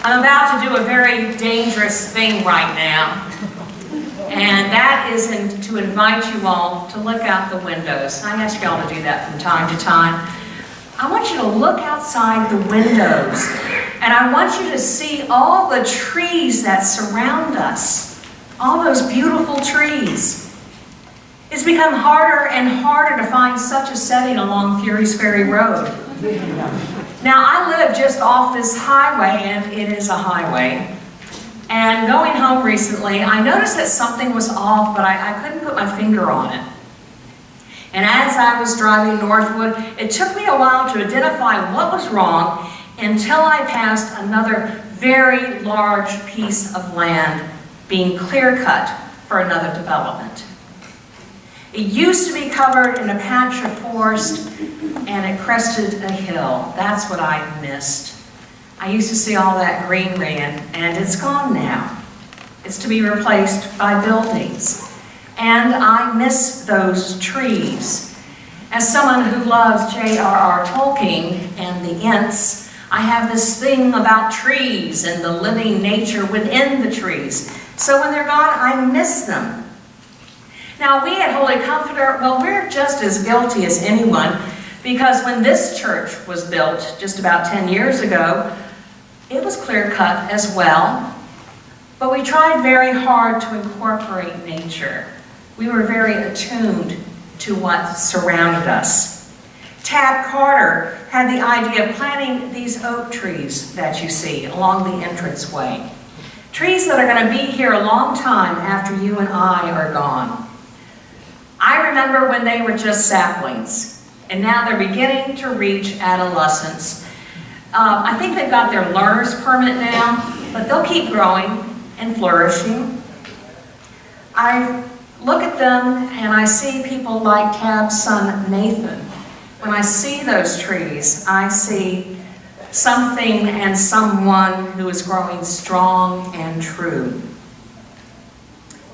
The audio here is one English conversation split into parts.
I'm about to do a very dangerous thing right now, and that is to invite you all to look out the windows. I ask y'all to do that from time to time. I want you to look outside the windows, and I want you to see all the trees that surround us, all those beautiful trees. It's become harder and harder to find such a setting along Fury's Ferry Road. Now, I live just off this highway, and it is a highway. And going home recently, I noticed that something was off, but I couldn't put my finger on it. And as I was driving northward, it took me a while to identify what was wrong until I passed another very large piece of land being clear-cut for another development. It used to be covered in a patch of forest, and it crested a hill. That's what I missed. I used to see all that greenery, and it's gone now. It's to be replaced by buildings. And I miss those trees. As someone who loves J.R.R. Tolkien and the Ents, I have this thing about trees and the living nature within the trees. So when they're gone, I miss them. Now, we at Holy Comforter, well, we're just as guilty as anyone, because when this church was built just about 10 years ago, it was clear-cut as well, but we tried very hard to incorporate nature. We were very attuned to what surrounded us. Tab Carter had the idea of planting these oak trees that you see along the entranceway. Trees that are going to be here a long time after you and I are gone. I remember when they were just saplings, and now they're beginning to reach adolescence. I think they've got their learner's permit now, but they'll keep growing and flourishing. I look at them and I see people like Tab's son Nathan. When I see those trees, I see something and someone who is growing strong and true.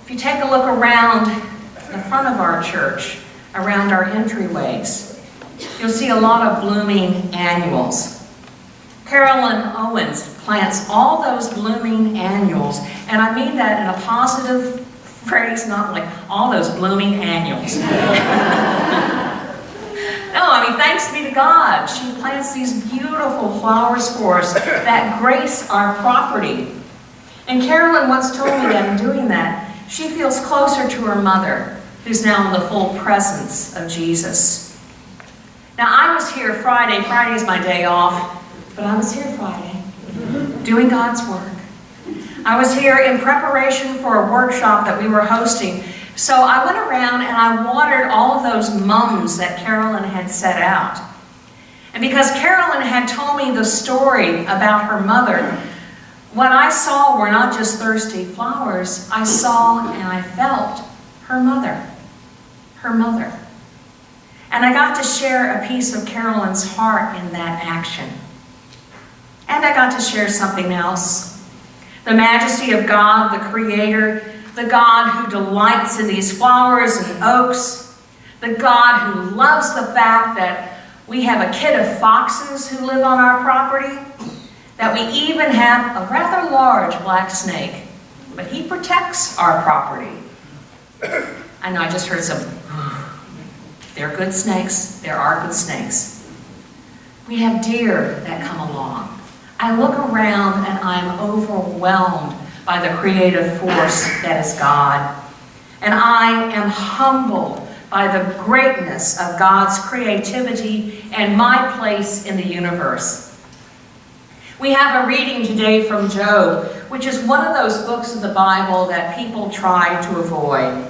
If you take a look around the front of our church, around our entryways, you'll see a lot of blooming annuals. Carolyn Owens plants all those blooming annuals, and I mean that in a positive phrase, not like all those blooming annuals. No, I mean, thanks be to God, she plants these beautiful flowers for us that grace our property. And Carolyn once told me that in doing that, she feels closer to her mother, who's now in the full presence of Jesus. Now, I was here Friday. Friday is my day off, but I was here Friday, doing God's work. I was here in preparation for a workshop that we were hosting. So I went around and I watered all of those mums that Carolyn had set out. And because Carolyn had told me the story about her mother, what I saw were not just thirsty flowers. I saw and I felt her mother. Her mother. And I got to share a piece of Carolyn's heart in that action. And I got to share something else. The majesty of God, the Creator, the God who delights in these flowers and oaks, the God who loves the fact that we have a kid of foxes who live on our property, that we even have a rather large black snake, but he protects our property. I know I just heard some, they're good snakes, there are good snakes. We have deer that come along. I look around and I'm overwhelmed by the creative force that is God. And I am humbled by the greatness of God's creativity and my place in the universe. We have a reading today from Job, which is one of those books of the Bible that people try to avoid.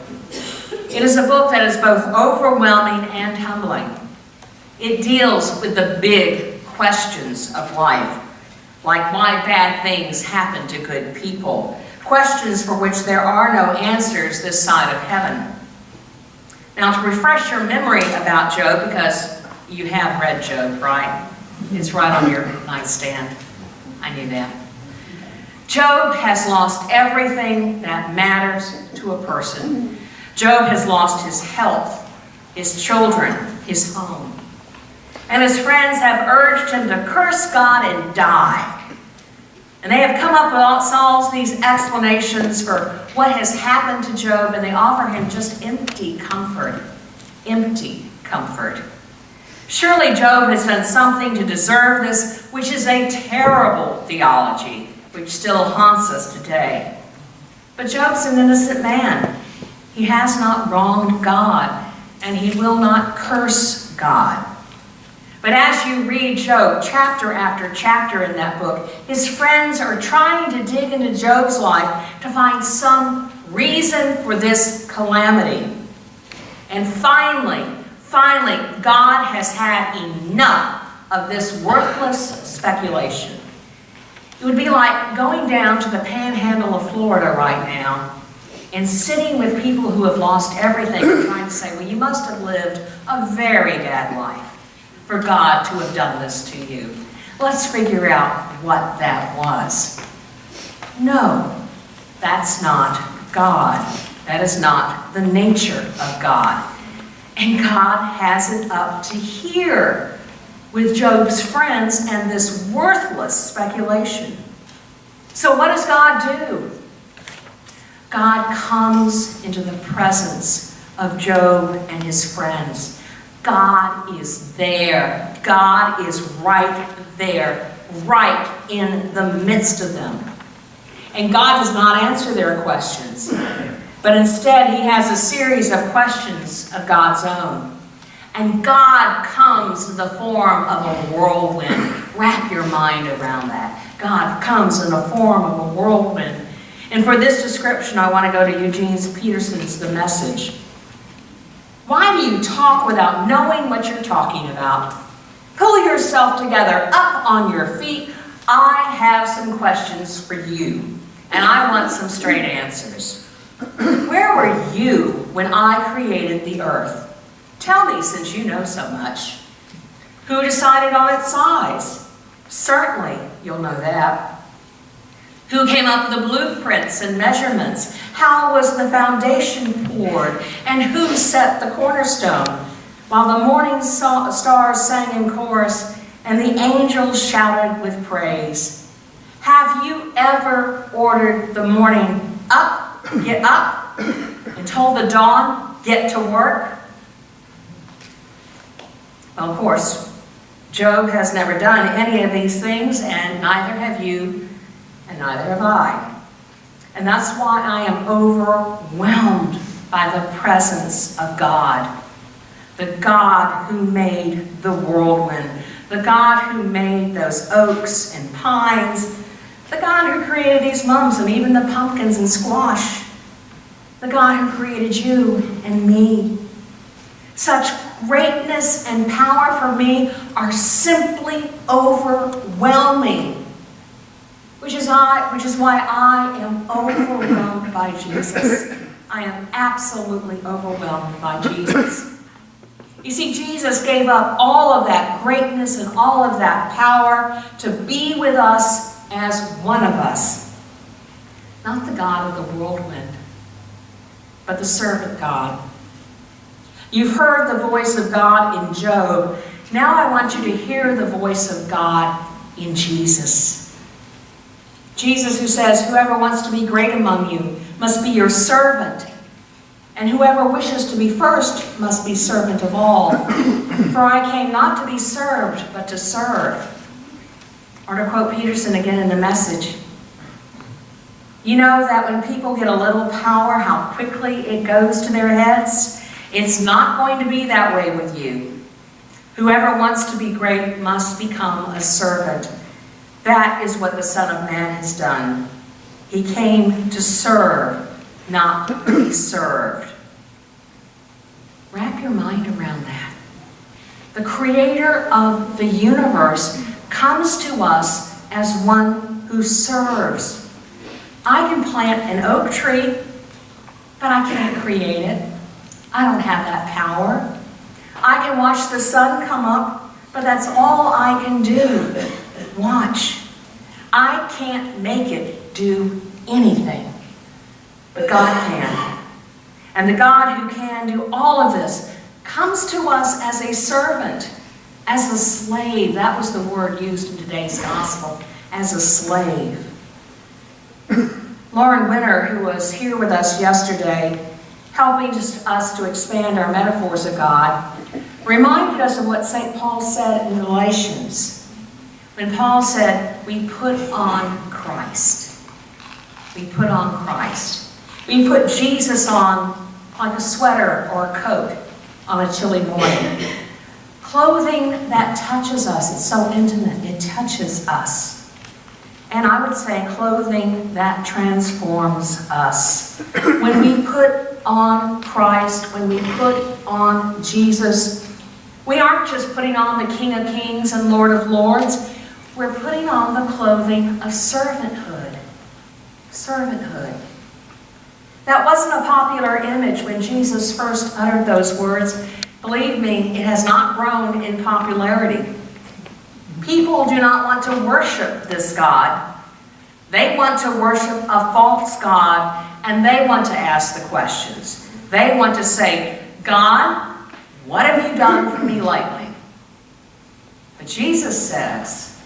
It is a book that is both overwhelming and humbling. It deals with the big questions of life, like why bad things happen to good people, questions for which there are no answers this side of heaven. Now, to refresh your memory about Job, because you have read Job, right? It's right on your nightstand. I knew that. Job has lost everything that matters to a person. Job has lost his health, his children, his home. And his friends have urged him to curse God and die. And they have come up with all these explanations for what has happened to Job, and they offer him just empty comfort. Empty comfort. Surely Job has done something to deserve this, which is a terrible theology, which still haunts us today. But Job's an innocent man. He has not wronged God, and he will not curse God. But as you read Job, chapter after chapter in that book, his friends are trying to dig into Job's life to find some reason for this calamity. And finally, God has had enough of this worthless speculation. It would be like going down to the panhandle of Florida right now and sitting with people who have lost everything and trying to say, well, you must have lived a very bad life for God to have done this to you. Let's figure out what that was. No, that's not God. That is not the nature of God. And God has it up to here with Job's friends and this worthless speculation. So what does God do? God comes into the presence of Job and his friends. God is there. God is right there, right in the midst of them. And God does not answer their questions, but instead he has a series of questions of God's own. And God comes in the form of a whirlwind. Wrap your mind around that. God comes in the form of a whirlwind. And for this description, I want to go to Eugene Peterson's The Message. Why do you talk without knowing what you're talking about? Pull yourself together, up on your feet. I have some questions for you, and I want some straight answers. Where were you when I created the earth? Tell me, since you know so much. Who decided on its size? Certainly, you'll know that. Who came up with the blueprints and measurements? How was the foundation poured? And who set the cornerstone? While the morning stars sang in chorus and the angels shouted with praise. Have you ever ordered the morning up, get up, and told the dawn, get to work? Well, of course, Job has never done any of these things, and neither have you, and neither have I. And that's why I am overwhelmed by the presence of God. The God who made the whirlwind. The God who made those oaks and pines. The God who created these mums and even the pumpkins and squash. The God who created you and me. Such greatness and power for me are simply overwhelming. Which is why I am overwhelmed by Jesus. I am absolutely overwhelmed by Jesus. You see, Jesus gave up all of that greatness and all of that power to be with us as one of us. Not the God of the whirlwind, but the servant God. You've heard the voice of God in Job. Now I want you to hear the voice of God in Jesus. Jesus, who says, whoever wants to be great among you must be your servant. And whoever wishes to be first must be servant of all. For I came not to be served, but to serve. Or to quote Peterson again in The Message, you know that when people get a little power, how quickly it goes to their heads? It's not going to be that way with you. Whoever wants to be great must become a servant. That is what the Son of Man has done. He came to serve, not to be served. Wrap your mind around that. The creator of the universe comes to us as one who serves. I can plant an oak tree, but I can't create it. I don't have that power. I can watch the sun come up, but that's all I can do. Watch. I can't make it do anything, but God can. And the God who can do all of this comes to us as a servant, as a slave. That was the word used in today's gospel, as a slave. Lauren Winter, who was here with us yesterday, helping us to expand our metaphors of God, reminded us of what St. Paul said in Galatians. When Paul said, we put on Christ. We put on Christ. We put Jesus on like a sweater or a coat on a chilly morning. Clothing that touches us, it's so intimate, it touches us. And I would say clothing that transforms us. When we put on Christ, when we put on Jesus, we aren't just putting on the King of Kings and Lord of Lords, we're putting on the clothing of servanthood. Servanthood. That wasn't a popular image when Jesus first uttered those words. Believe me, it has not grown in popularity. People do not want to worship this God. They want to worship a false God, and they want to ask the questions. They want to say, God, what have you done for me lately? But Jesus says,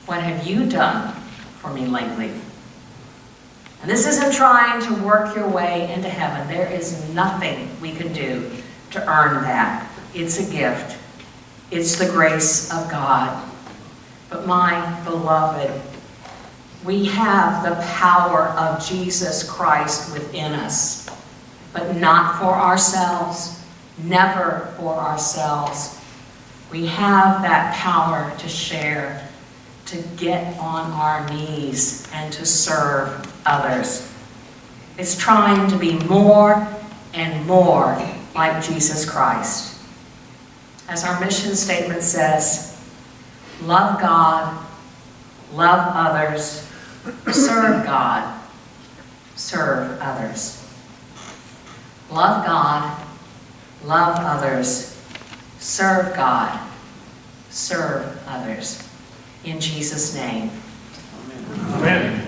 what have you done for me lately? And this isn't trying to work your way into heaven. There is nothing we can do to earn that. It's a gift. It's the grace of God. But my beloved, we have the power of Jesus Christ within us, but not for ourselves, never for ourselves. We have that power to share, to get on our knees and to serve others. It's trying to be more and more like Jesus Christ. As our mission statement says, love God, love others, serve God, serve others. Love God, love others, serve God, serve others. In Jesus' name. Amen.